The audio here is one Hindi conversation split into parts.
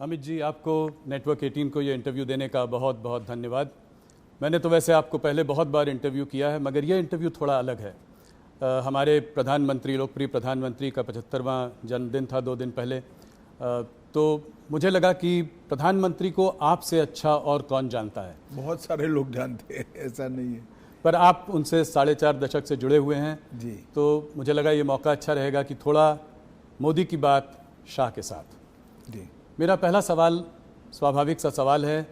अमित जी, आपको नेटवर्क 18 को ये इंटरव्यू देने का बहुत बहुत धन्यवाद। मैंने तो वैसे आपको पहले बहुत बार इंटरव्यू किया है, मगर ये इंटरव्यू थोड़ा अलग है। हमारे प्रधानमंत्री, लोकप्रिय प्रधानमंत्री का 75वां जन्मदिन था 2 दिन पहले। तो मुझे लगा कि प्रधानमंत्री को आपसे अच्छा और कौन जानता है। बहुत सारे लोग जानते हैं, ऐसा नहीं है, पर आप उनसे 4.5 दशक से जुड़े हुए हैं जी। तो मुझे लगा ये मौका अच्छा रहेगा कि थोड़ा मोदी की बात शाह के साथ। जी, मेरा पहला सवाल स्वाभाविक सा सवाल है,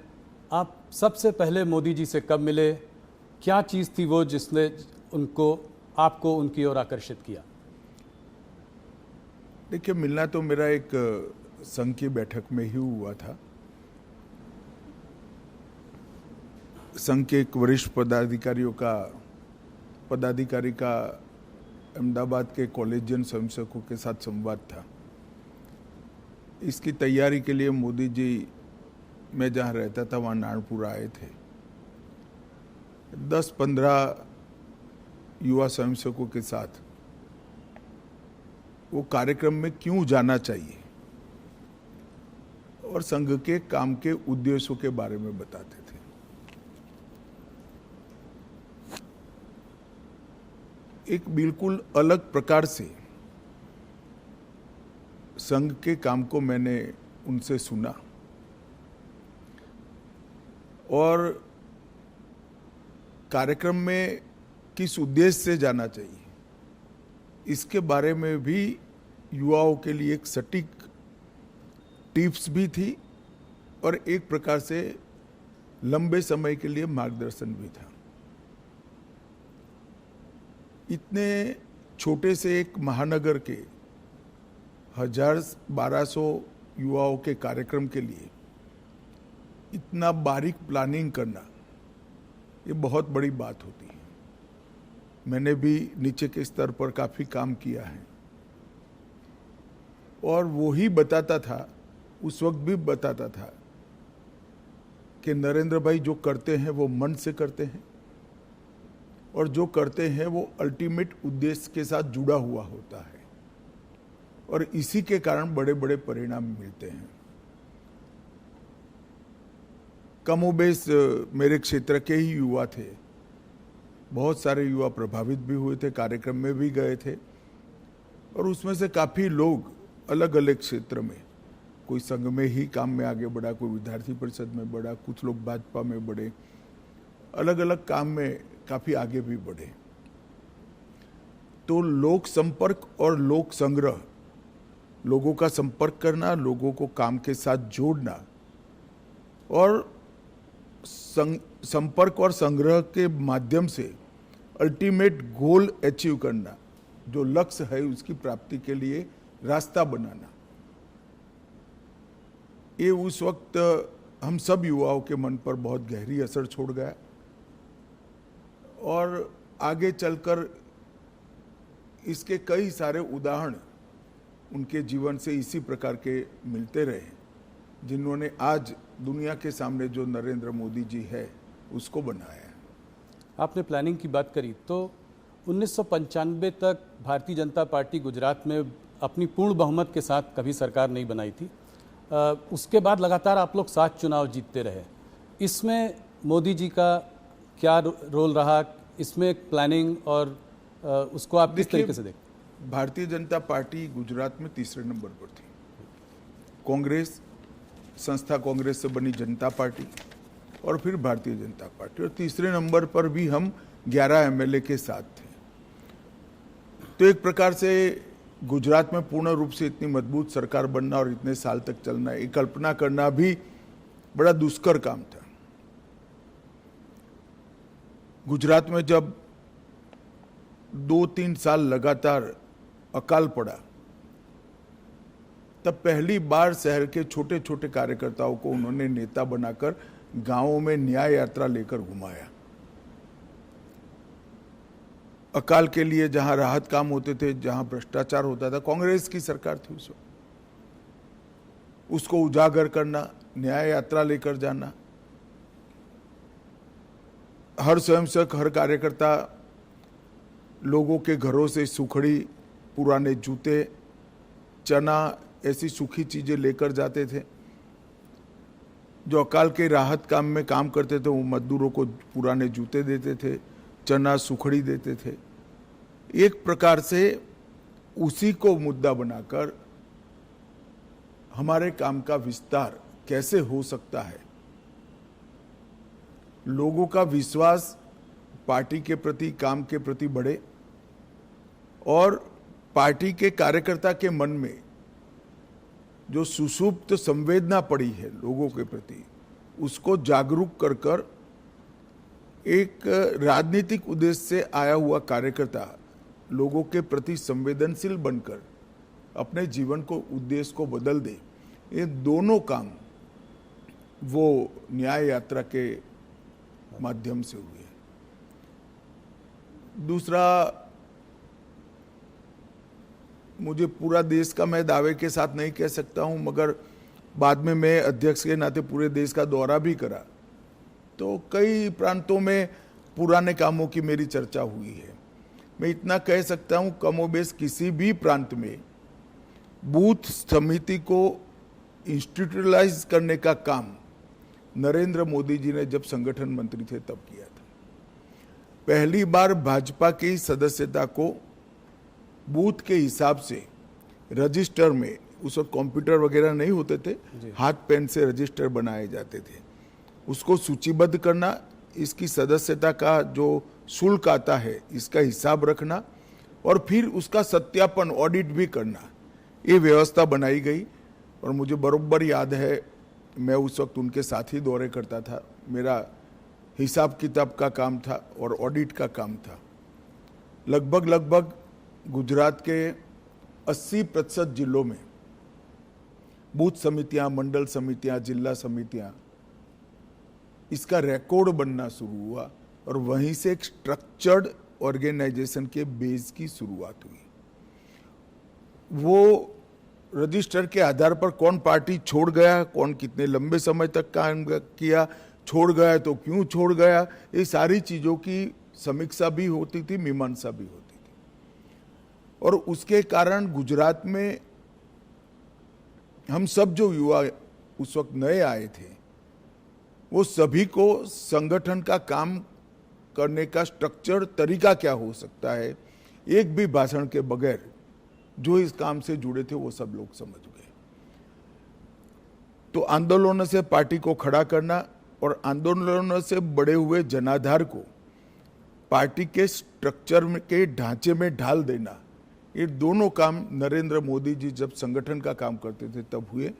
आप सबसे पहले मोदी जी से कब मिले? क्या चीज़ थी वो जिसने आपको उनकी ओर आकर्षित किया? देखिए, मिलना तो मेरा एक संघ की बैठक में ही हुआ था। संघ के एक वरिष्ठ पदाधिकारी का अहमदाबाद के कॉलेजियन स्वयंसेवकों के साथ संवाद था। इसकी तैयारी के लिए मोदी जी, मैं जहाँ रहता था वहाँ नानपुर आए थे। 10-15 युवा स्वयंसेवकों के साथ वो कार्यक्रम में क्यों जाना चाहिए और संघ के काम के उद्देश्यों के बारे में बताते थे। एक बिल्कुल अलग प्रकार से संघ के काम को मैंने उनसे सुना और कार्यक्रम में किस उद्देश्य से जाना चाहिए इसके बारे में भी युवाओं के लिए एक सटीक टिप्स भी थी और एक प्रकार से लंबे समय के लिए मार्गदर्शन भी था। इतने छोटे से एक महानगर के 1200 युवाओं के कार्यक्रम के लिए इतना बारीक प्लानिंग करना, ये बहुत बड़ी बात होती है। मैंने भी नीचे के स्तर पर काफ़ी काम किया है और वो ही बताता था, उस वक्त भी बताता था कि नरेंद्र भाई जो करते हैं वो मन से करते हैं और जो करते हैं वो अल्टीमेट उद्देश्य के साथ जुड़ा हुआ होता है और इसी के कारण बड़े बड़े परिणाम मिलते हैं। कमोबेश मेरे क्षेत्र के ही युवा थे, बहुत सारे युवा प्रभावित भी हुए थे, कार्यक्रम में भी गए थे और उसमें से काफ़ी लोग अलग अलग क्षेत्र में, कोई संघ में ही काम में आगे बढ़ा, कोई विद्यार्थी परिषद में बढ़ा, कुछ लोग भाजपा में बढ़े, अलग अलग काम में काफ़ी आगे भी बढ़े। तो लोक संपर्क और लोक संग्रह, लोगों का संपर्क करना, लोगों को काम के साथ जोड़ना और संपर्क और संग्रह के माध्यम से अल्टीमेट गोल अचीव करना, जो लक्ष्य है उसकी प्राप्ति के लिए रास्ता बनाना, ये उस वक्त हम सब युवाओं के मन पर बहुत गहरी असर छोड़ गया और आगे चलकर इसके कई सारे उदाहरण उनके जीवन से इसी प्रकार के मिलते रहे, जिन्होंने आज दुनिया के सामने जो नरेंद्र मोदी जी है उसको बनाया है। आपने प्लानिंग की बात करी तो 1995 तक भारतीय जनता पार्टी गुजरात में अपनी पूर्ण बहुमत के साथ कभी सरकार नहीं बनाई थी। उसके बाद लगातार आप लोग 7 चुनाव जीतते रहे। इसमें मोदी जी का क्या रोल रहा? इसमें प्लानिंग और उसको आप किस तरीके से देखते? भारतीय जनता पार्टी गुजरात में तीसरे नंबर पर थी। कांग्रेस, संस्था कांग्रेस से बनी जनता पार्टी और फिर भारतीय जनता पार्टी, और तीसरे नंबर पर भी हम 11 एमएलए के साथ थे। तो एक प्रकार से गुजरात में पूर्ण रूप से इतनी मजबूत सरकार बनना और इतने साल तक चलना, ये कल्पना करना भी बड़ा दुष्कर काम था। गुजरात में जब 2-3 साल लगातार अकाल पड़ा, तब पहली बार शहर के छोटे छोटे कार्यकर्ताओं को उन्होंने नेता बनाकर गांवों में न्याय यात्रा लेकर घुमाया। अकाल के लिए जहां राहत काम होते थे, जहां भ्रष्टाचार होता था, कांग्रेस की सरकार थी उस वक्त, उसको उजागर करना, न्याय यात्रा लेकर जाना। हर स्वयंसेवक, हर कार्यकर्ता लोगों के घरों से सुखड़ी, पुराने जूते, चना, ऐसी सूखी चीजें लेकर जाते थे जो अकाल के राहत काम में काम करते थे वो मजदूरों को पुराने जूते देते थे, चना सुखड़ी देते थे। एक प्रकार से उसी को मुद्दा बनाकर हमारे काम का विस्तार कैसे हो सकता है, लोगों का विश्वास पार्टी के प्रति, काम के प्रति बढ़े और पार्टी के कार्यकर्ता के मन में जो सुषुप्त संवेदना पड़ी है लोगों के प्रति, उसको जागरूक कर कर एक राजनीतिक उद्देश्य से आया हुआ कार्यकर्ता लोगों के प्रति संवेदनशील बनकर अपने जीवन को, उद्देश्य को बदल दे। ये दोनों काम वो न्याय यात्रा के माध्यम से हुए। दूसरा, मुझे पूरा देश का मैं दावे के साथ नहीं कह सकता हूं, मगर बाद में मैं अध्यक्ष के नाते पूरे देश का दौरा भी करा तो कई प्रांतों में पुराने कामों की मेरी चर्चा हुई है। मैं इतना कह सकता हूं, कमोबेश किसी भी प्रांत में बूथ समिति को इंस्टीट्यूशनलाइज करने का काम नरेंद्र मोदी जी ने जब संगठन मंत्री थे तब किया था। पहली बार भाजपा की सदस्यता को बूथ के हिसाब से रजिस्टर में, उस वक्त कंप्यूटर वगैरह नहीं होते थे, हाथ पेन से रजिस्टर बनाए जाते थे, उसको सूचीबद्ध करना, इसकी सदस्यता का जो शुल्क आता है इसका हिसाब रखना और फिर उसका सत्यापन, ऑडिट भी करना, ये व्यवस्था बनाई गई। और मुझे बरोबर याद है, मैं उस वक्त उनके साथ ही दौरे करता था, मेरा हिसाब किताब का काम था और ऑडिट का काम था। लगभग गुजरात के 80% जिलों में बूथ समितियां, मंडल समितियां, जिला समितियां, इसका रिकॉर्ड बनना शुरू हुआ और वहीं से एक स्ट्रक्चर्ड ऑर्गेनाइजेशन के बेस की शुरुआत हुई। वो रजिस्टर के आधार पर कौन पार्टी छोड़ गया, कौन कितने लंबे समय तक काम किया, छोड़ गया तो क्यों छोड़ गया, ये सारी चीजों की समीक्षा भी होती थी, मीमांसा भी होती थी। और उसके कारण गुजरात में हम सब जो युवा उस वक्त नए आए थे, वो सभी को संगठन का काम करने का स्ट्रक्चर, तरीका क्या हो सकता है, एक भी भाषण के बगैर जो इस काम से जुड़े थे वो सब लोग समझ गए। तो आंदोलनों से पार्टी को खड़ा करना और आंदोलनों से बड़े हुए जनाधार को पार्टी के स्ट्रक्चर के ढांचे में ढाल देना, ये दोनों काम नरेंद्र मोदी जी जब संगठन का काम करते थे तब हुए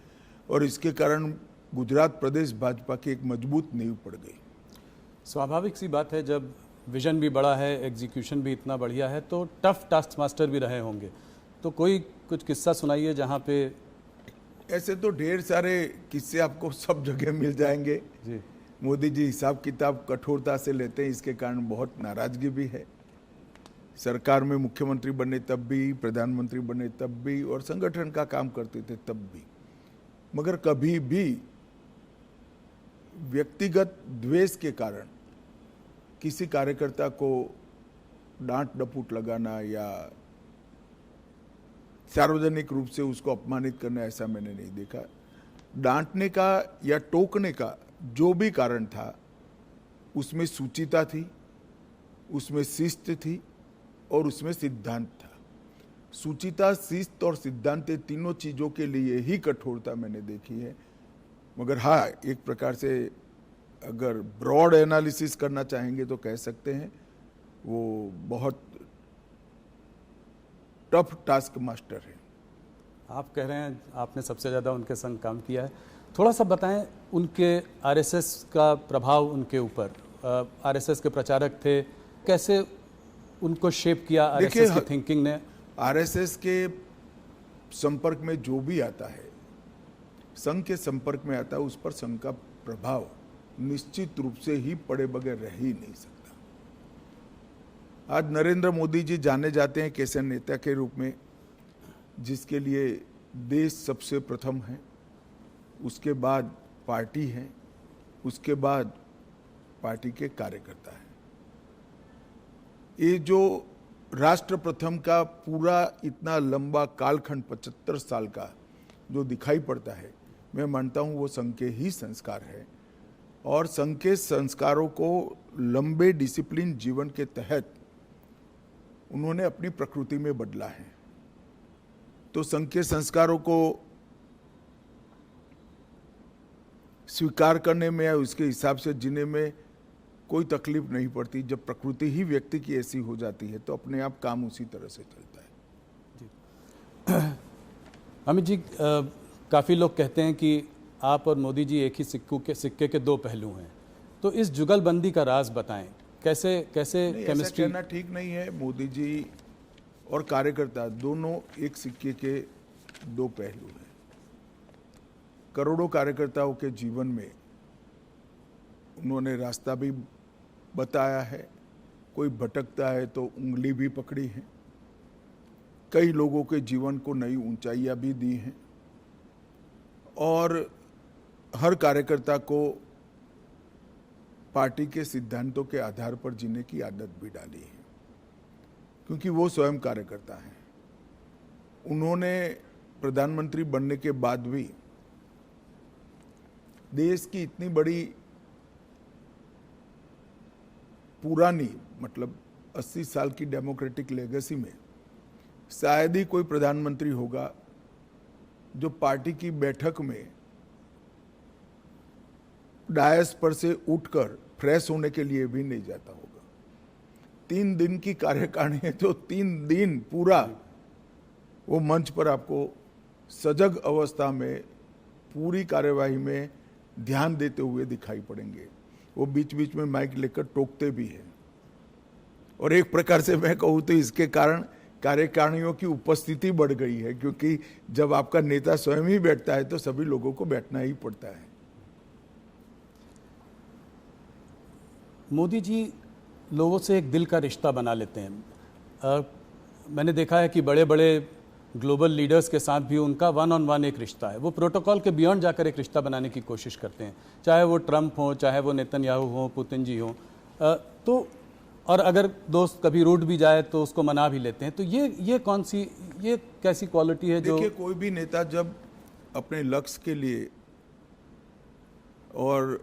और इसके कारण गुजरात प्रदेश भाजपा की एक मजबूत नींव पड़ गई। स्वाभाविक सी बात है, जब विजन भी बड़ा है, एग्जीक्यूशन भी इतना बढ़िया है, तो टफ टास्क मास्टर भी रहे होंगे। तो कुछ किस्सा सुनाइए जहाँ पे। ऐसे तो ढेर सारे किस्से आपको सब जगह मिल जाएंगे जी। मोदी जी हिसाब किताब कठोरता से लेते हैं, इसके कारण बहुत नाराजगी भी है। सरकार में मुख्यमंत्री बने तब भी, प्रधानमंत्री बने तब भी और संगठन का काम करते थे तब भी, मगर कभी भी व्यक्तिगत द्वेष के कारण किसी कार्यकर्ता को डांट डपूट लगाना या सार्वजनिक रूप से उसको अपमानित करना, ऐसा मैंने नहीं देखा। डांटने का या टोकने का जो भी कारण था उसमें सूचिता थी, उसमें शिस्त थी और उसमें सिद्धांत था। सूचिता, शिस्त और सिद्धांत, तीनों चीजों के लिए ही कठोरता मैंने देखी है। मगर हाँ, एक प्रकार से अगर ब्रॉड एनालिसिस करना चाहेंगे तो कह सकते हैं वो बहुत टफ टास्क मास्टर है। आप कह रहे हैं आपने सबसे ज़्यादा उनके संग काम किया है, थोड़ा सा बताएं उनके आरएसएस का प्रभाव उनके ऊपर। आरएसएस के प्रचारक थे, कैसे उनको शेप किया आरएसएस की थिंकिंग ने? आरएसएस के संपर्क में जो भी आता है, संघ के संपर्क में आता है, उस पर संघ का प्रभाव निश्चित रूप से ही पड़े बगैर रह ही नहीं सकता। आज नरेंद्र मोदी जी जाने जाते हैं कैसे नेता के रूप में जिसके लिए देश सबसे प्रथम है, उसके बाद पार्टी है, उसके बाद पार्टी के कार्यकर्ता है। ये जो राष्ट्र प्रथम का पूरा इतना लंबा कालखंड 75 साल का जो दिखाई पड़ता है, मैं मानता हूँ वो संघ के ही संस्कार है, और संघ के संस्कारों को लंबे डिसिप्लिन जीवन के तहत उन्होंने अपनी प्रकृति में बदला है। तो संघ के संस्कारों को स्वीकार करने में या उसके हिसाब से जीने में कोई तकलीफ नहीं पड़ती। जब प्रकृति ही व्यक्ति की ऐसी हो जाती है तो अपने आप काम उसी तरह से चलता है। अमित जी, काफ़ी लोग कहते हैं कि आप और मोदी जी एक ही सिक्के के दो पहलू हैं, तो इस जुगलबंदी का राज बताएं। कैसे केमिस्ट्री? कहना ठीक नहीं है। मोदी जी और कार्यकर्ता दोनों एक सिक्के के दो पहलू हैं। करोड़ों कार्यकर्ताओं के जीवन में उन्होंने रास्ता भी बताया है, कोई भटकता है तो उंगली भी पकड़ी है, कई लोगों के जीवन को नई ऊंचाइयां भी दी हैं, और हर कार्यकर्ता को पार्टी के सिद्धांतों के आधार पर जीने की आदत भी डाली है, क्योंकि वो स्वयं कार्यकर्ता हैं। उन्होंने प्रधानमंत्री बनने के बाद भी देश की इतनी बड़ी पुरानी, मतलब 80 साल की डेमोक्रेटिक लेगेसी में शायद ही कोई प्रधानमंत्री होगा जो पार्टी की बैठक में डायस पर से उठकर फ्रेश होने के लिए भी नहीं जाता होगा। 3 दिन की कार्यकारिणी है, तो 3 दिन पूरा वो मंच पर आपको सजग अवस्था में पूरी कार्यवाही में ध्यान देते हुए दिखाई पड़ेंगे। वो बीच बीच में माइक लेकर टोकते भी हैं, और एक प्रकार से मैं कहूँ तो इसके कारण कार्यकारिणियों की उपस्थिति बढ़ गई है, क्योंकि जब आपका नेता स्वयं ही बैठता है तो सभी लोगों को बैठना ही पड़ता है। मोदी जी लोगों से एक दिल का रिश्ता बना लेते हैं। मैंने देखा है कि बड़े बड़े ग्लोबल लीडर्स के साथ भी उनका 1-on-1 एक रिश्ता है। वो प्रोटोकॉल के बियॉन्ड जाकर एक रिश्ता बनाने की कोशिश करते हैं, चाहे वो ट्रंप हो, चाहे वो नेतन्याहू हो, पुतिन जी हो। तो और अगर दोस्त कभी रूठ भी जाए तो उसको मना भी लेते हैं। तो ये कैसी क्वालिटी है जो? देखिए, कोई भी नेता जब अपने लक्ष्य के लिए और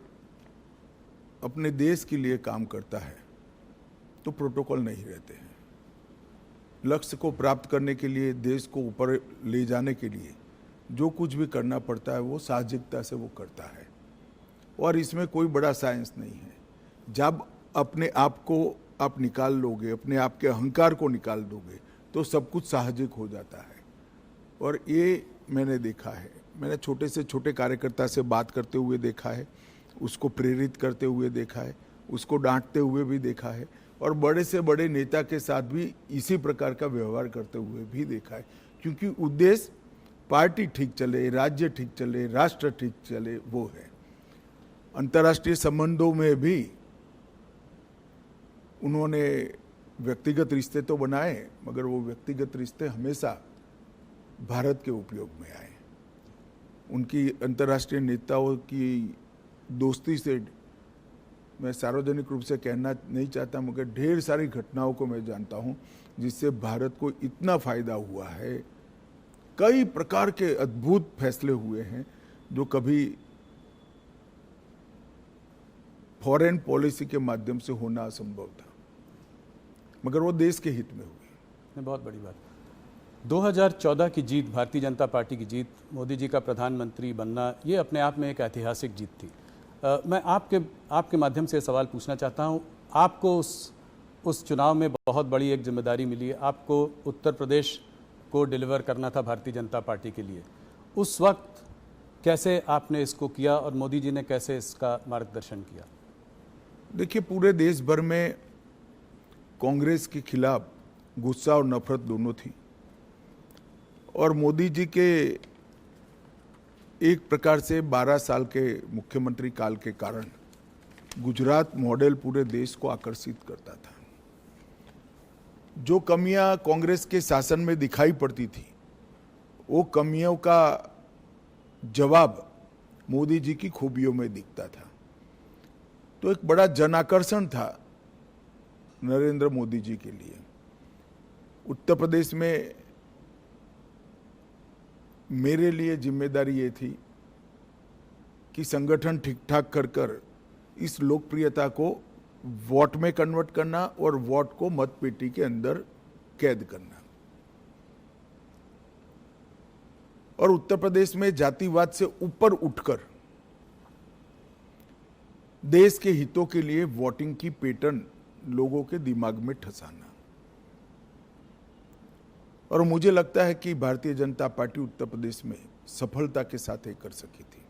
अपने देश के लिए काम करता है तो प्रोटोकॉल नहीं रहते हैं। लक्ष्य को प्राप्त करने के लिए, देश को ऊपर ले जाने के लिए जो कुछ भी करना पड़ता है वो साहसिकता से वो करता है, और इसमें कोई बड़ा साइंस नहीं है। जब अपने आप को आप निकाल लोगे, अपने आप के अहंकार को निकाल दोगे, तो सब कुछ साहसिक हो जाता है। और ये मैंने देखा है। मैंने छोटे से छोटे कार्यकर्ता से बात करते हुए देखा है, उसको प्रेरित करते हुए देखा है, उसको डांटते हुए भी देखा है, और बड़े से बड़े नेता के साथ भी इसी प्रकार का व्यवहार करते हुए भी देखा है। क्योंकि उद्देश्य पार्टी ठीक चले, राज्य ठीक चले, राष्ट्र ठीक चले, वो है। अंतर्राष्ट्रीय संबंधों में भी उन्होंने व्यक्तिगत रिश्ते तो बनाए, मगर वो व्यक्तिगत रिश्ते हमेशा भारत के उपयोग में आए। उनकी अंतर्राष्ट्रीय नेताओं की दोस्ती से मैं सार्वजनिक रूप से कहना नहीं चाहता, मगर ढेर सारी घटनाओं को मैं जानता हूं जिससे भारत को इतना फायदा हुआ है। कई प्रकार के अद्भुत फैसले हुए हैं जो कभी फॉरेन पॉलिसी के माध्यम से होना असंभव था, मगर वो देश के हित में हुई। बहुत बड़ी बात। 2014 की जीत, भारतीय जनता पार्टी की जीत, मोदी जी का प्रधानमंत्री बनना, ये अपने आप में एक ऐतिहासिक जीत थी। मैं आपके माध्यम से सवाल पूछना चाहता हूँ। आपको उस चुनाव में बहुत बड़ी एक जिम्मेदारी मिली है। आपको उत्तर प्रदेश को डिलीवर करना था भारतीय जनता पार्टी के लिए। उस वक्त कैसे आपने इसको किया और मोदी जी ने कैसे इसका मार्गदर्शन किया? देखिए, पूरे देश भर में कांग्रेस के खिलाफ गुस्सा और नफरत दोनों थी, और मोदी जी के एक प्रकार से 12 साल के मुख्यमंत्री काल के कारण गुजरात मॉडल पूरे देश को आकर्षित करता था। जो कमियां कांग्रेस के शासन में दिखाई पड़ती थी, वो कमियों का जवाब मोदी जी की खूबियों में दिखता था। तो एक बड़ा जनाकर्षण था नरेंद्र मोदी जी के लिए। उत्तर प्रदेश में मेरे लिए जिम्मेदारी ये थी कि संगठन ठीक ठाक कर कर इस लोकप्रियता को वोट में कन्वर्ट करना और वोट को मतपेटी के अंदर कैद करना। और उत्तर प्रदेश में जातिवाद से ऊपर उठकर देश के हितों के लिए वोटिंग की पैटर्न लोगों के दिमाग में ठसाना। और मुझे लगता है कि भारतीय जनता पार्टी उत्तर प्रदेश में सफलता के साथ ये कर सकी थी।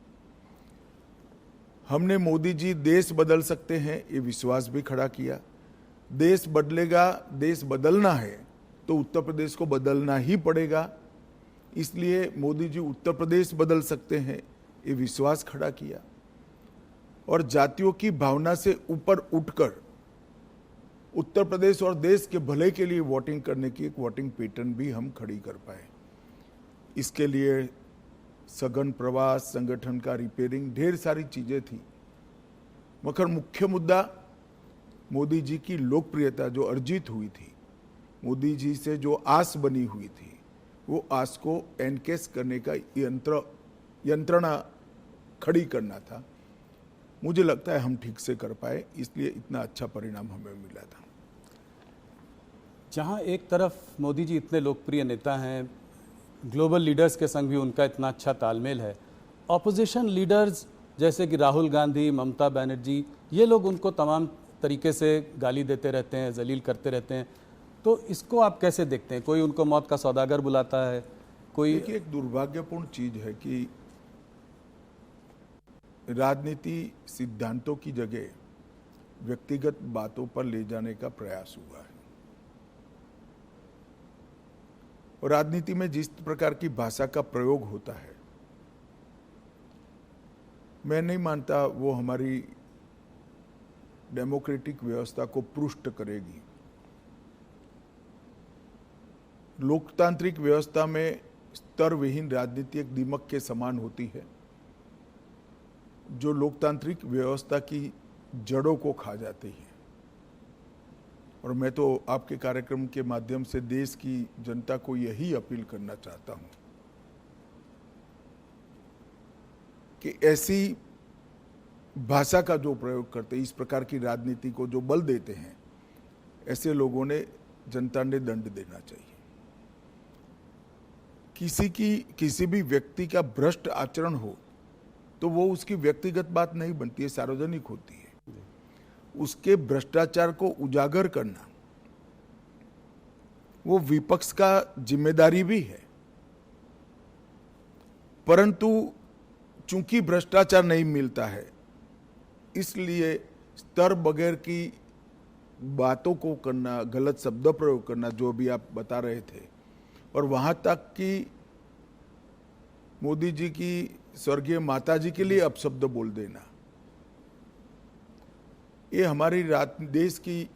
हमने मोदी जी देश बदल सकते हैं ये विश्वास भी खड़ा किया। देश बदलेगा, देश बदलना है तो उत्तर प्रदेश को बदलना ही पड़ेगा, इसलिए मोदी जी उत्तर प्रदेश बदल सकते हैं ये विश्वास खड़ा किया। और जातियों की भावना से ऊपर उठकर उत्तर प्रदेश और देश के भले के लिए वोटिंग करने की एक वोटिंग पैटर्न भी हम खड़ी कर पाए। इसके लिए सघन प्रवास, संगठन का रिपेयरिंग, ढेर सारी चीजें थी, मगर मुख्य मुद्दा मोदी जी की लोकप्रियता जो अर्जित हुई थी, मोदी जी से जो आस बनी हुई थी, वो आस को एनकेस करने का यंत्रणा खड़ी करना था। मुझे लगता है हम ठीक से कर पाए, इसलिए इतना अच्छा परिणाम हमें मिला था। जहां एक तरफ मोदी जी इतने लोकप्रिय नेता हैं, ग्लोबल लीडर्स के संग भी उनका इतना अच्छा तालमेल है, ऑपोजिशन लीडर्स जैसे कि राहुल गांधी, ममता बनर्जी, ये लोग उनको तमाम तरीके से गाली देते रहते हैं, जलील करते रहते हैं, तो इसको आप कैसे देखते हैं? कोई उनको मौत का सौदागर बुलाता है, कोई। देखिए, एक दुर्भाग्यपूर्ण चीज है कि राजनीति सिद्धांतों की जगह व्यक्तिगत बातों पर ले जाने का प्रयास हुआ है। और राजनीति में जिस प्रकार की भाषा का प्रयोग होता है, मैं नहीं मानता वो हमारी डेमोक्रेटिक व्यवस्था को पुष्ट करेगी। लोकतांत्रिक व्यवस्था में स्तर विहीन राजनीति एक दीमक के समान होती है, जो लोकतांत्रिक व्यवस्था की जड़ों को खा जाती है। और मैं तो आपके कार्यक्रम के माध्यम से देश की जनता को यही अपील करना चाहता हूं कि ऐसी भाषा का जो प्रयोग करते, इस प्रकार की राजनीति को जो बल देते हैं, ऐसे लोगों ने, जनता ने दंड देना चाहिए। किसी भी व्यक्ति का भ्रष्ट आचरण हो तो वो उसकी व्यक्तिगत बात नहीं बनती है, सार्वजनिक होती है। उसके भ्रष्टाचार को उजागर करना वो विपक्ष का जिम्मेदारी भी है, परंतु चूंकि भ्रष्टाचार नहीं मिलता है, इसलिए स्तर बगैर की बातों को करना, गलत शब्द प्रयोग करना, जो भी आप बता रहे थे, और वहां तक कि मोदी जी की स्वर्गीय माता जी के लिए अपशब्द बोल देना, ये हमारी देश की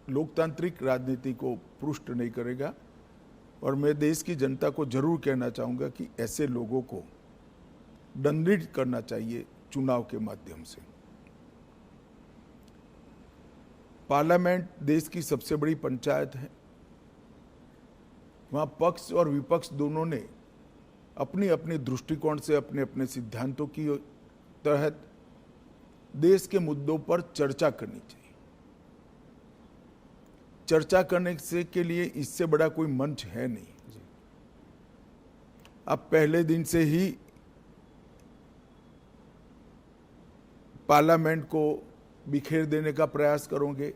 लोकतांत्रिक राजनीति को पुष्ट नहीं करेगा। और मैं देश की जनता को जरूर कहना चाहूंगा कि ऐसे लोगों को दंडित करना चाहिए चुनाव के माध्यम से। पार्लियामेंट देश की सबसे बड़ी पंचायत है, वहां पक्ष और विपक्ष दोनों ने अपनी अपनी दृष्टिकोण से, अपने अपने सिद्धांतों की तहत देश के मुद्दों पर चर्चा करनी चाहिए। चर्चा करने से के लिए इससे बड़ा कोई मंच है नहीं। आप पहले दिन से ही पार्लियामेंट को बिखेर देने का प्रयास करोगे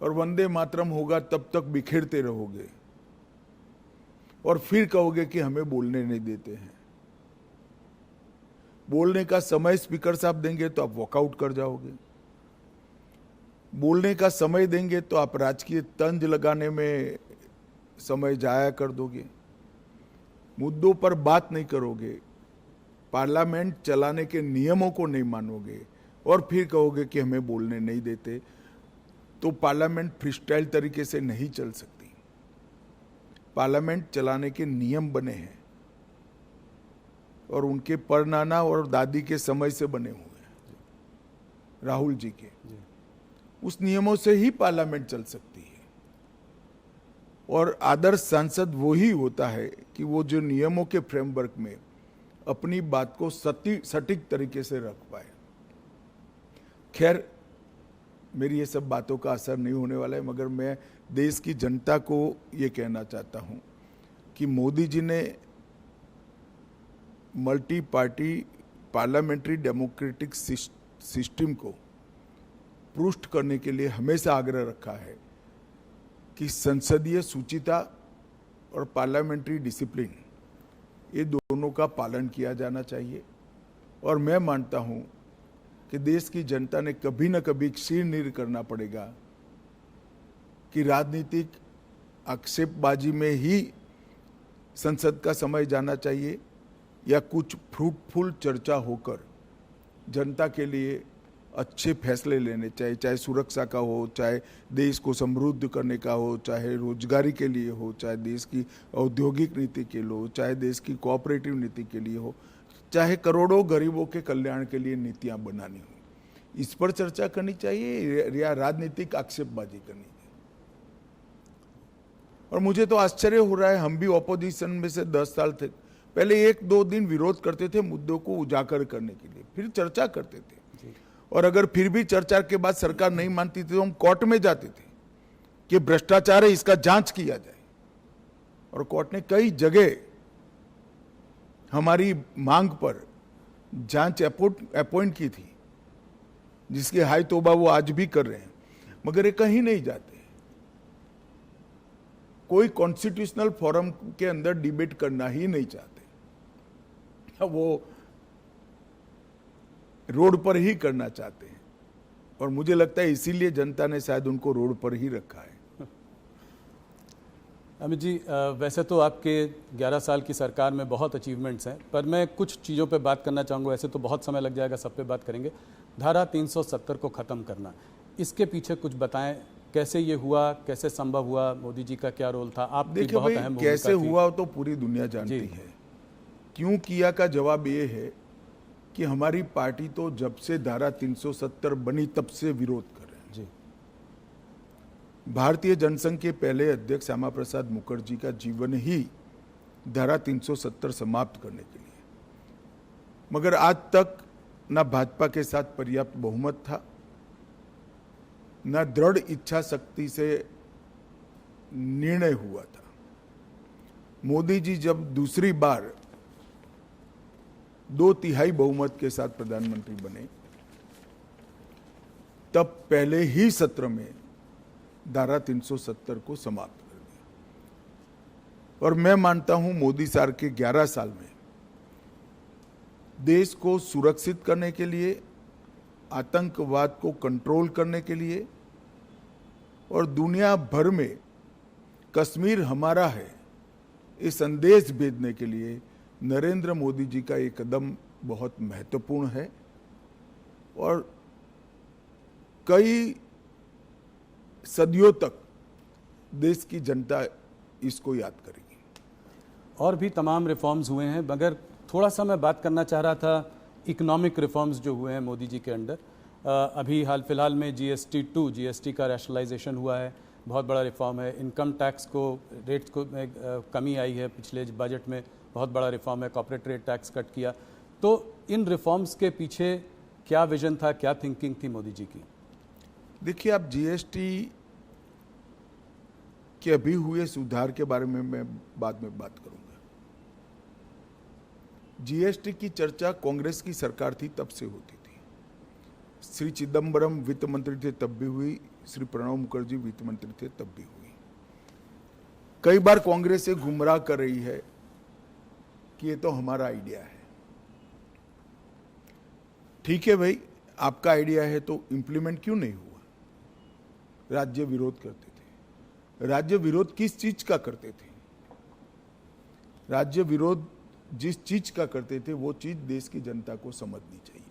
और वंदे मातरम होगा तब तक बिखेरते रहोगे, और फिर कहोगे कि हमें बोलने नहीं देते हैं। बोलने का समय स्पीकर साहब देंगे तो आप वॉकआउट कर जाओगे, बोलने का समय देंगे तो आप राजकीय तंज लगाने में समय जाया कर दोगे, मुद्दों पर बात नहीं करोगे, पार्लियामेंट चलाने के नियमों को नहीं मानोगे, और फिर कहोगे कि हमें बोलने नहीं देते, तो पार्लियामेंट फ्रीस्टाइल तरीके से नहीं चल सकती। पार्लियामेंट चलाने के नियम बने हैं और उनके परनाना और दादी के समय से बने हुए हैं, राहुल जी के। उस नियमों से ही पार्लियामेंट चल सकती है। और आदर्श सांसद वो ही होता है कि वो जो नियमों के फ्रेमवर्क में अपनी बात को सटीक तरीके से रख पाए। खैर, मेरी ये सब बातों का असर नहीं होने वाला है, मगर मैं देश की जनता को ये कहना चाहता हूँ कि मोदी जी ने multi party parliamentary democratic system को पुष्ट करने के लिए हमेशा आग्रह रखा है कि संसदीय सूचिता और पार्लियामेंट्री डिसिप्लिन, ये दोनों का पालन किया जाना चाहिए। और मैं मानता हूं कि देश की जनता ने कभी न कभी शीर्ष करना पड़ेगा कि राजनीतिक आक्षेपबाजी में ही संसद का समय जाना चाहिए या कुछ फ्रूटफुल चर्चा होकर जनता के लिए अच्छे फैसले लेने चाहिए, चाहे सुरक्षा का हो, चाहे देश को समृद्ध करने का हो, चाहे रोजगारी के लिए हो, चाहे देश की औद्योगिक नीति के लिए हो, चाहे देश की कोऑपरेटिव नीति के लिए हो, चाहे करोड़ों गरीबों के कल्याण के लिए नीतियां बनानी हो। इस पर चर्चा करनी चाहिए या राजनीतिक आक्षेपबाजी करनी चाहिए। और मुझे तो आश्चर्य हो रहा है, हम भी ऑपोजिशन में से 10 साल थे, पहले 1-2 दिन विरोध करते थे मुद्दों को उजागर करने के लिए, फिर चर्चा करते थे, और अगर फिर भी चर्चा के बाद सरकार नहीं मानती थी तो हम कोर्ट में जाते थे कि भ्रष्टाचार है, इसका जांच किया जाए। और कोर्ट ने कई जगह हमारी मांग पर जांच अपॉइंट की थी, जिसकी हाय तौबा वो आज भी कर रहे हैं, मगर ये कहीं नहीं जाते। कोई कॉन्स्टिट्यूशनल फोरम के अंदर डिबेट करना ही नहीं चाहते, वो रोड पर ही करना चाहते हैं। और मुझे लगता है इसीलिए जनता ने शायद उनको रोड पर ही रखा है। अमित जी, वैसे तो आपके 11 साल की सरकार में बहुत अचीवमेंट्स हैं, पर मैं कुछ चीज़ों पे बात करना चाहूँगा। वैसे तो बहुत समय लग जाएगा, सब पे बात करेंगे। धारा 370 को ख़त्म करना, इसके पीछे कुछ बताएं, कैसे ये हुआ, कैसे संभव हुआ, मोदी जी का क्या रोल था? आपकी बहुत अहम भूमिका कैसे हुआ तो पूरी दुनिया जानती है। क्यों किया का जवाब ये है कि हमारी पार्टी तो जब से धारा 370 बनी तब से विरोध कर रहे हैं। जी। भारतीय जनसंघ के पहले अध्यक्ष श्यामा प्रसाद मुखर्जी का जीवन ही धारा 370 समाप्त करने के लिए, मगर आज तक न भाजपा के साथ पर्याप्त बहुमत था, न दृढ़ इच्छा शक्ति से निर्णय हुआ था। मोदी जी जब दूसरी बार 2/3 बहुमत के साथ प्रधानमंत्री बने, तब पहले ही सत्र में धारा 370 को समाप्त कर दिया। और मैं मानता हूं मोदी सरकार के 11 साल में देश को सुरक्षित करने के लिए, आतंकवाद को कंट्रोल करने के लिए और दुनिया भर में कश्मीर हमारा है ये संदेश भेजने के लिए नरेंद्र मोदी जी का ये कदम बहुत महत्वपूर्ण है। और कई सदियों तक देश की जनता इसको याद करेगी। और भी तमाम रिफॉर्म्स हुए हैं, मगर थोड़ा सा मैं बात करना चाह रहा था इकोनॉमिक रिफॉर्म्स जो हुए हैं मोदी जी के अंडर। अभी हाल फिलहाल में जीएसटी का रैशनलाइजेशन हुआ है, बहुत बड़ा रिफॉर्म है। इनकम टैक्स को रेट्स को में कमी आई है, पिछले बजट में बहुत बड़ा रिफॉर्म है। कॉर्पोरेट रेट टैक्स कट किया। तो इन रिफॉर्म्स के पीछे क्या विजन था, क्या थिंकिंग थी मोदी जी की? देखिए, आप जीएसटी के अभी हुए सुधार के बारे में मैं बाद में बात करूंगा। जीएसटी की चर्चा कांग्रेस की सरकार थी तब से होती थी। श्री चिदम्बरम वित्त मंत्री थे तब भी हुई, श्री प्रणब मुखर्जी वित्त मंत्री थे तब भी हुई। कई बार कांग्रेस से गुमराह कर रही है कि ये तो हमारा आइडिया है। ठीक है भाई, आपका आइडिया है तो इंप्लीमेंट क्यों नहीं हुआ? राज्य विरोध करते थे। राज्य विरोध किस चीज का करते थे? राज्य विरोध जिस चीज का करते थे वो चीज देश की जनता को समझनी चाहिए।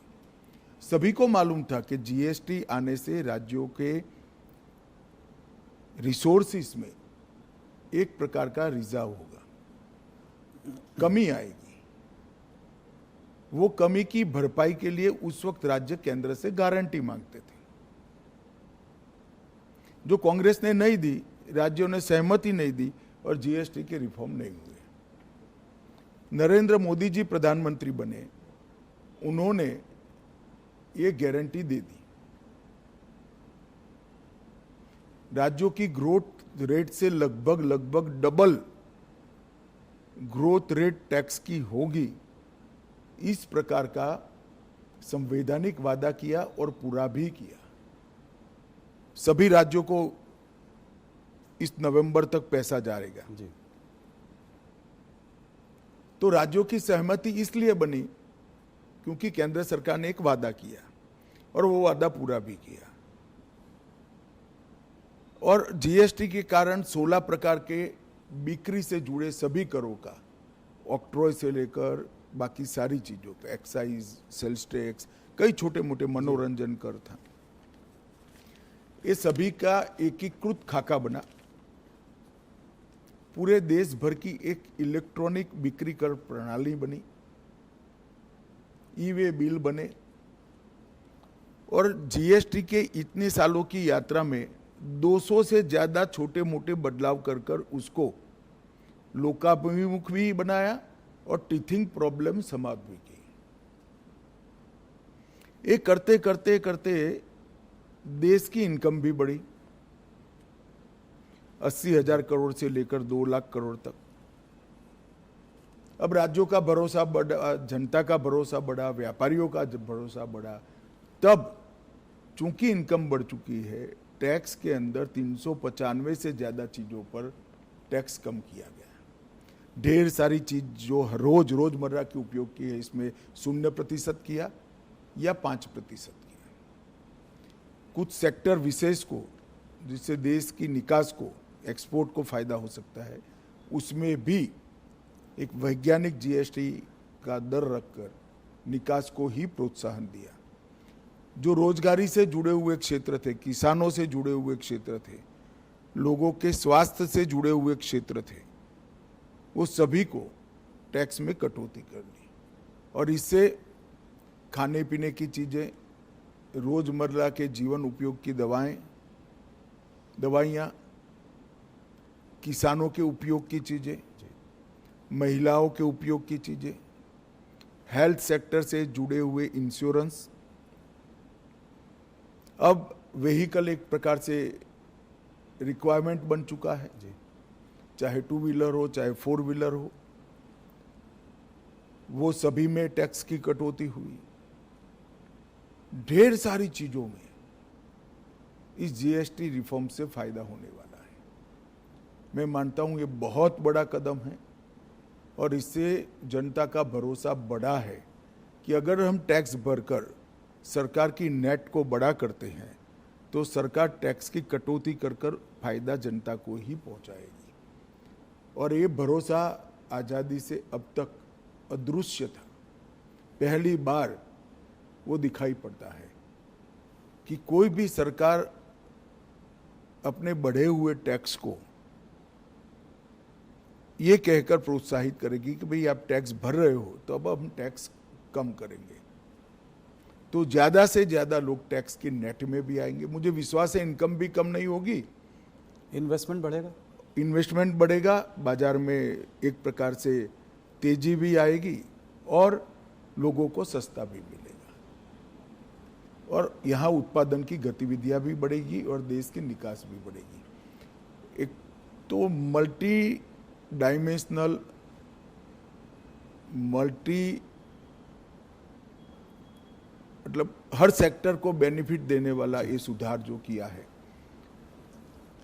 सभी को मालूम था कि जीएसटी आने से राज्यों के रिसोर्सेस में एक प्रकार का रिजर्व होगा, कमी आएगी। वो कमी की भरपाई के लिए उस वक्त राज्य केंद्र से गारंटी मांगते थे, जो कांग्रेस ने नहीं दी, राज्यों ने सहमति नहीं दी और जीएसटी के रिफॉर्म नहीं हुए। नरेंद्र मोदी जी प्रधानमंत्री बने, उन्होंने ये गारंटी दे दी। राज्यों की ग्रोथ रेट से लगभग डबल ग्रोथ रेट टैक्स की होगी, इस प्रकार का संवैधानिक वादा किया और पूरा भी किया। सभी राज्यों को इस नवंबर तक पैसा जाएगा। जी। तो राज्यों की सहमति इसलिए बनी क्योंकि केंद्र सरकार ने एक वादा किया और वो वादा पूरा भी किया। और जीएसटी के कारण 16 प्रकार के बिक्री से जुड़े सभी करों का, ऑक्ट्रॉय से लेकर बाकी सारी चीजों पे, एक्साइज, सेल्स टैक्स, कई छोटे मोटे मनोरंजन कर था, ये सभी का एकीकृत खाका बना। पूरे देश भर की एक इलेक्ट्रॉनिक बिक्री कर प्रणाली बनी, ई-वे बिल बने। और जीएसटी के इतने सालों की यात्रा में 200 से ज्यादा छोटे मोटे बदलाव कर उसको लोकाभिमुख भी बनाया और टीथिंग प्रॉब्लम समाप्त भी की। ये करते करते करते देश की इनकम भी बढ़ी, 80,000 करोड़ से लेकर 2 लाख करोड़ तक। अब राज्यों का भरोसा बढ़ा, जनता का भरोसा बढ़ा, व्यापारियों का भरोसा बढ़ा। तब चूंकि इनकम बढ़ चुकी है, टैक्स के अंदर 395 से ज्यादा चीजों पर टैक्स कम किया गया। ढेर सारी चीज जो रोजमर्रा के उपयोग की है, इसमें 0% किया या 5% किया। कुछ सेक्टर विशेष को, जिससे देश की निकास को, एक्सपोर्ट को फायदा हो सकता है, उसमें भी एक वैज्ञानिक जीएसटी का दर रखकर निकास को ही प्रोत्साहन दिया। जो रोजगारी से जुड़े हुए क्षेत्र थे, किसानों से जुड़े हुए क्षेत्र थे, लोगों के स्वास्थ्य से जुड़े हुए क्षेत्र थे, वो सभी को टैक्स में कटौती कर दी। और इससे खाने पीने की चीजें, रोजमर्रा के जीवन उपयोग की दवाइयाँ, किसानों के उपयोग की चीजें, महिलाओं के उपयोग की चीजें, हेल्थ सेक्टर से जुड़े हुए इंश्योरेंस। अब व्हीकल एक प्रकार से रिक्वायरमेंट बन चुका है, चाहे 2 व्हीलर हो चाहे 4 व्हीलर हो, वो सभी में टैक्स की कटौती हुई। ढेर सारी चीजों में इस जीएसटी रिफॉर्म से फायदा होने वाला है। मैं मानता हूं ये बहुत बड़ा कदम है और इससे जनता का भरोसा बढ़ा है कि अगर हम टैक्स भरकर सरकार की नेट को बड़ा करते हैं तो सरकार टैक्स की कटौती कर फायदा जनता को ही पहुंचाएगी। और ये भरोसा आज़ादी से अब तक अदृश्य था, पहली बार वो दिखाई पड़ता है कि कोई भी सरकार अपने बढ़े हुए टैक्स को ये कहकर प्रोत्साहित करेगी कि भाई आप टैक्स भर रहे हो तो अब हम टैक्स कम करेंगे, तो ज्यादा से ज्यादा लोग टैक्स के नेट में भी आएंगे। मुझे विश्वास है इनकम भी कम नहीं होगी, इन्वेस्टमेंट बढ़ेगा, इन्वेस्टमेंट बढ़ेगा, बाजार में एक प्रकार से तेजी भी आएगी और लोगों को सस्ता भी मिलेगा और यहाँ उत्पादन की गतिविधियां भी बढ़ेगी और देश की निकास भी बढ़ेगी। एक तो मल्टी डायमेंशनल, मतलब हर सेक्टर को बेनिफिट देने वाला ये सुधार जो किया है,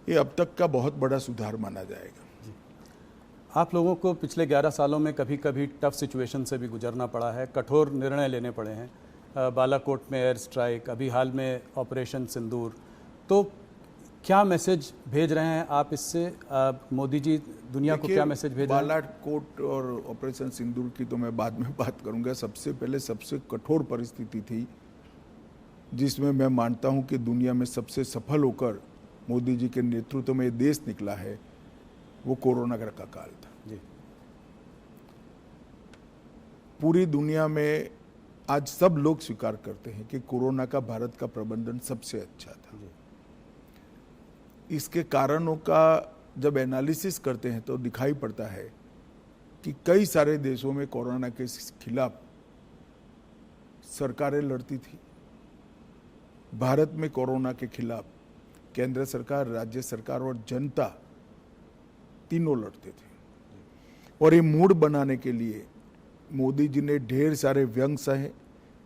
ये अब तक का बहुत बड़ा सुधार माना जाएगा। आप लोगों को पिछले 11 सालों में कभी कभी टफ सिचुएशन से भी गुजरना पड़ा है, कठोर निर्णय लेने पड़े हैं, बालाकोट में एयर स्ट्राइक, अभी हाल में ऑपरेशन सिंदूर। तो क्या मैसेज भेज रहे हैं आप इससे? मोदी जी दुनिया को क्या मैसेज भेज रहे हैं? बालाकोट और ऑपरेशन सिंदूर की तो मैं बाद में बात करूंगा। सबसे पहले सबसे कठोर परिस्थिति थी जिसमें मैं मानता हूं कि दुनिया में सबसे सफल होकर मोदी जी के नेतृत्व में देश निकला है, वो कोरोना का काल था। जी। पूरी दुनिया में आज सब लोग स्वीकार करते हैं कि कोरोना का भारत का प्रबंधन सबसे अच्छा था। इसके कारणों का जब एनालिसिस करते हैं तो दिखाई पड़ता है कि कई सारे देशों में कोरोना के खिलाफ सरकारें लड़ती थी। भारत में कोरोना के खिलाफ केंद्र सरकार, राज्य सरकार और जनता तीनों लड़ते थे। और ये मूड बनाने के लिए मोदी जी ने ढेर सारे व्यंग सहे,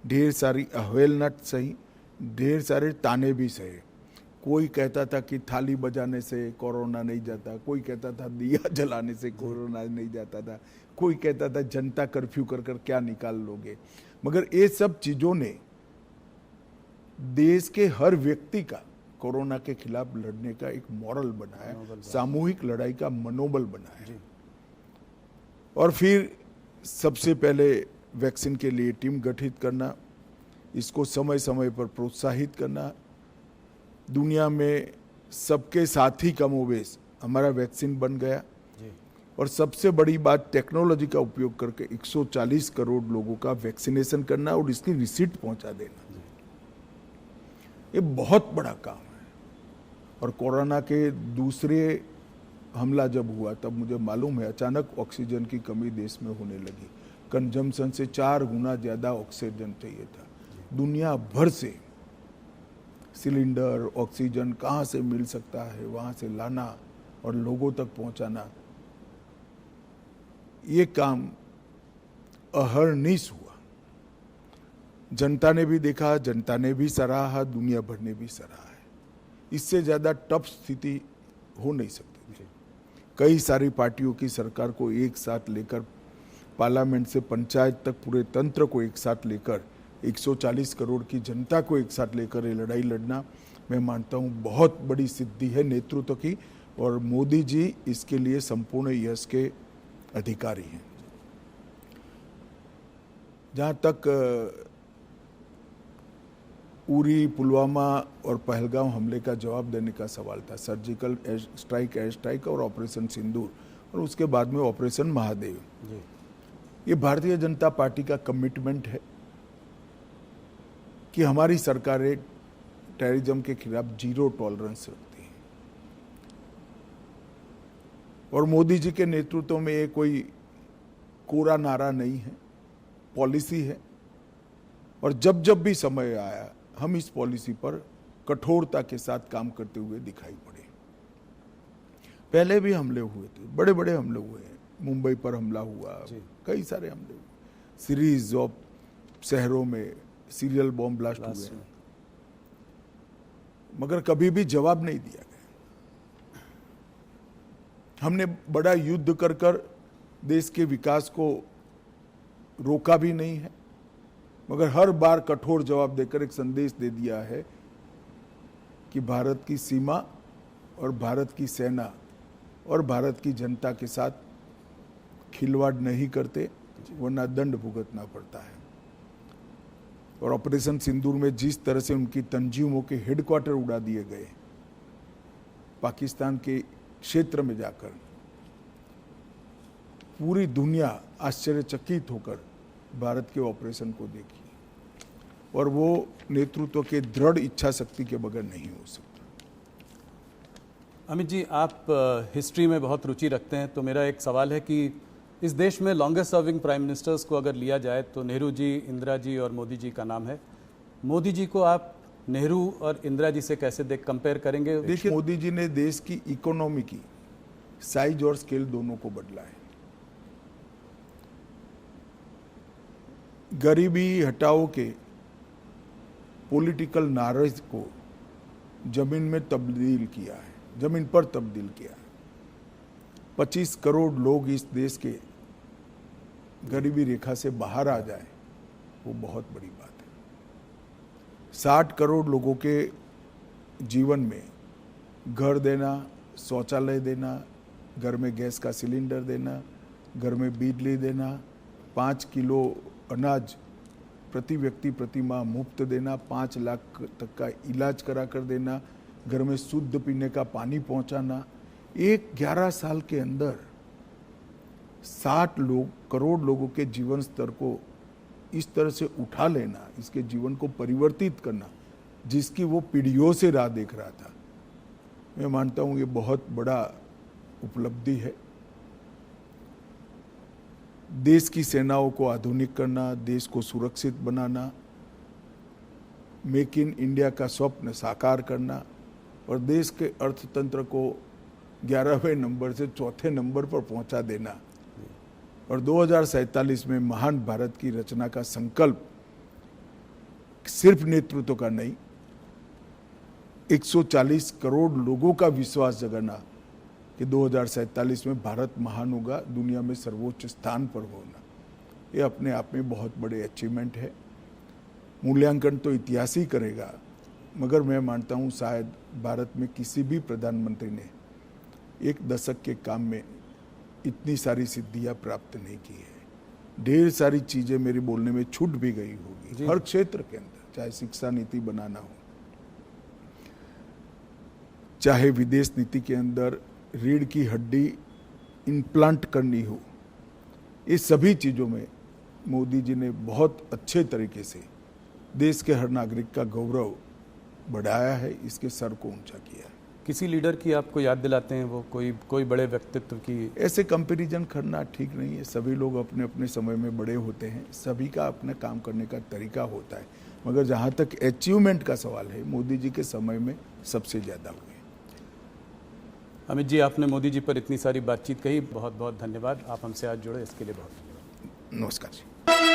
ढेर सारी अवहेलना सही, ढेर सारे ताने भी सहे। कोई कहता था कि थाली बजाने से कोरोना नहीं जाता, कोई कहता था दिया जलाने से कोरोना नहीं जाता था, कोई कहता था जनता कर्फ्यू कर कर क्या निकाल लोगे। मगर ये सब चीजों ने देश के हर व्यक्ति का कोरोना के खिलाफ लड़ने का एक मॉरल बनाया, सामूहिक लड़ाई का मनोबल बनाया। और फिर सबसे पहले वैक्सीन के लिए टीम गठित करना, इसको समय समय पर प्रोत्साहित करना। दुनिया में सबके साथ ही कमोबेश हमारा वैक्सीन बन गया। और सबसे बड़ी बात, टेक्नोलॉजी का उपयोग करके 140 करोड़ लोगों का वैक्सीनेशन करना और इसकी रिसीट पहुंचा देना, ये बहुत बड़ा काम है। और कोरोना के दूसरे हमला जब हुआ तब मुझे मालूम है अचानक ऑक्सीजन की कमी देश में होने लगी। कंजम्पशन से 4 गुना ज़्यादा ऑक्सीजन चाहिए था। दुनिया भर से सिलेंडर, ऑक्सीजन कहाँ से मिल सकता है वहाँ से लाना और लोगों तक पहुँचाना, ये काम अहर्निश हुआ। जनता ने भी देखा, जनता ने भी सराहा, दुनिया भर ने भी सराहा है। इससे ज़्यादा टफ स्थिति हो नहीं सकती। कई सारी पार्टियों की सरकार को एक साथ लेकर, पार्लियामेंट से पंचायत तक पूरे तंत्र को एक साथ लेकर, 140 करोड़ की जनता को एक साथ लेकर ये लड़ाई लड़ना, मैं मानता हूँ बहुत बड़ी सिद्धि है नेतृत्व की। और मोदी जी इसके लिए संपूर्ण यश के अधिकारी हैं। जहाँ तक उरी, पुलवामा और पहलगाम हमले का जवाब देने का सवाल था, सर्जिकल स्ट्राइक, एयर स्ट्राइक और ऑपरेशन सिंदूर और उसके बाद में ऑपरेशन महादेव, ये भारतीय जनता पार्टी का कमिटमेंट है कि हमारी सरकारें टेररिज्म के खिलाफ जीरो टॉलरेंस रखती हैं। और मोदी जी के नेतृत्व में ये कोई कोरा नारा नहीं है, पॉलिसी है। और जब जब भी समय आया हम इस पॉलिसी पर कठोरता के साथ काम करते हुए दिखाई पड़े। पहले भी हमले हुए थे, बड़े बड़े हमले हुए हैं। मुंबई पर हमला हुआ, कई सारे हमले हुए, सीरीज ऑफ शहरों में सीरियल बॉम्ब ब्लास्ट हुए, मगर कभी भी जवाब नहीं दिया गया। हमने बड़ा युद्ध कर कर देश के विकास को रोका भी नहीं है, मगर हर बार कठोर जवाब देकर एक संदेश दे दिया है कि भारत की सीमा और भारत की सेना और भारत की जनता के साथ खिलवाड़ नहीं करते, वरना दंड भुगतना पड़ता है। और ऑपरेशन सिंदूर में जिस तरह से उनकी तंजीमों के हेडक्वार्टर उड़ा दिए गए, पाकिस्तान के क्षेत्र में जाकर, पूरी दुनिया आश्चर्यचकित होकर भारत के ऑपरेशन को देखी। और वो नेतृत्व के दृढ़ इच्छा शक्ति के बगैर नहीं हो सकता। अमित जी, आप हिस्ट्री में बहुत रुचि रखते हैं, तो मेरा एक सवाल है कि इस देश में लॉन्गेस्ट सर्विंग प्राइम मिनिस्टर्स को अगर लिया जाए तो नेहरू जी, इंदिरा जी और मोदी जी का नाम है। मोदी जी को आप नेहरू और इंदिरा जी से कैसे कंपेयर करेंगे? देखिए, मोदी जी ने देश की इकोनॉमी की साइज और स्केल दोनों को बदला है। गरीबी हटाओ के पॉलिटिकल नारेज को जमीन में तब्दील किया है, जमीन पर तब्दील किया है। 25 करोड़ लोग इस देश के गरीबी रेखा से बाहर आ जाए, वो बहुत बड़ी बात है। 60 करोड़ लोगों के जीवन में घर देना, शौचालय देना, घर में गैस का सिलेंडर देना, घर में बिजली देना, 5 किलो अनाज प्रति व्यक्ति प्रति माह मुफ्त देना, 5 लाख तक का इलाज करा कर देना, घर में शुद्ध पीने का पानी पहुंचाना। एक 11 साल के अंदर 60 करोड़ लोगों के जीवन स्तर को इस तरह से उठा लेना, इसके जीवन को परिवर्तित करना, जिसकी वो पीढ़ियों से राह देख रहा था, मैं मानता हूँ ये बहुत बड़ा उपलब्धि है। देश की सेनाओं को आधुनिक करना, देश को सुरक्षित बनाना, मेक इन इंडिया का स्वप्न साकार करना और देश के अर्थतंत्र को 11वें नंबर से 4थे नंबर पर पहुंचा देना और 2047 में महान भारत की रचना का संकल्प सिर्फ नेतृत्व का नहीं, 140 करोड़ लोगों का विश्वास जगाना कि 2047 में भारत महान होगा, दुनिया में सर्वोच्च स्थान पर होना, ये अपने आप में बहुत बड़े अचीवमेंट है। मूल्यांकन तो इतिहास ही करेगा, मगर मैं मानता हूँ शायद भारत में किसी भी प्रधानमंत्री ने एक दशक के काम में इतनी सारी सिद्धियां प्राप्त नहीं की है। ढेर सारी चीजें मेरे बोलने में छूट भी गई होगी हर क्षेत्र के अंदर, चाहे शिक्षा नीति बनाना हो, चाहे विदेश नीति के अंदर रीढ़ की हड्डी इम्प्लांट करनी हो, ये सभी चीजों में मोदी जी ने बहुत अच्छे तरीके से देश के हर नागरिक का गौरव बढ़ाया है, इसके सर को ऊंचा किया है। किसी लीडर की आपको याद दिलाते हैं, वो कोई बड़े व्यक्तित्व की? ऐसे कंपैरिजन करना ठीक नहीं है, सभी लोग अपने अपने समय में बड़े होते हैं, सभी का अपना काम करने का तरीका होता है, मगर जहाँ तक अचीवमेंट का सवाल है, मोदी जी के समय में सबसे ज़्यादा हुए। अमित जी, आपने मोदी जी पर इतनी सारी बातचीत कही, बहुत बहुत धन्यवाद। आप हमसे आज जुड़े, इसके लिए बहुत धन्यवाद। नमस्कार जी।